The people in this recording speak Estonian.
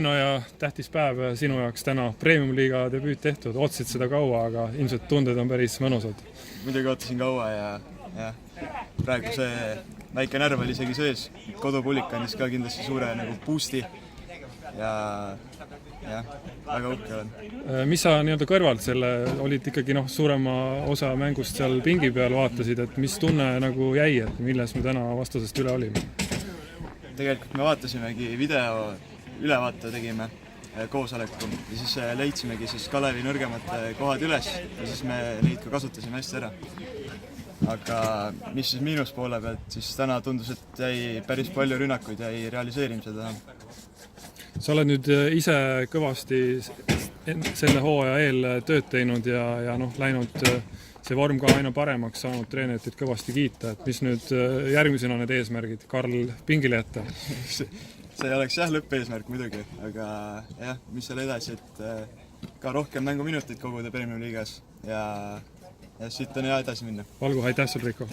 No ja tähtis päev sinu jaoks täna Premium-liiga debüüt tehtud, ootasid seda kaua, aga ilmselt tunded on päris mõnusad. Muidugi ootasin kaua ja praegu see väike närv oli isegi sees. Kodupublik andis ka kindlasti suure nagu boost'i ja väga uhke olen. Mis sa nii-öelda kõrvalt selle, olid ikkagi suurema osa mängust seal pingi peal vaatasid, et mis tunne nagu jäi, et milles me täna vastasest üle olime? Tegelikult me vaatasimegi video ülevaate tegime koosoleku ja siis leidsimegi Kalevi nõrgemad kohad üles ja siis me neid ka kasutasime hästi ära. Aga mis siis miinuspoole pealt, siis täna tundus, et jäi päris palju rünnakuid ja ei realiseerinud seda. Sa oled nüüd ise kõvasti selle hooaja eel tööd teinud ja läinud see vorm ka aina paremaks saanud, treenerid kõvasti kiita, et mis nüüd järgmisena need eesmärgid Karl pingile jätta? See oleks lõppeesmärk muidugi, aga mis seal edasi, et ka rohkem mänguminuteid koguda Premium-liigas ja siit on hea edasi minna. Olgu, aitäh sul, Riiko!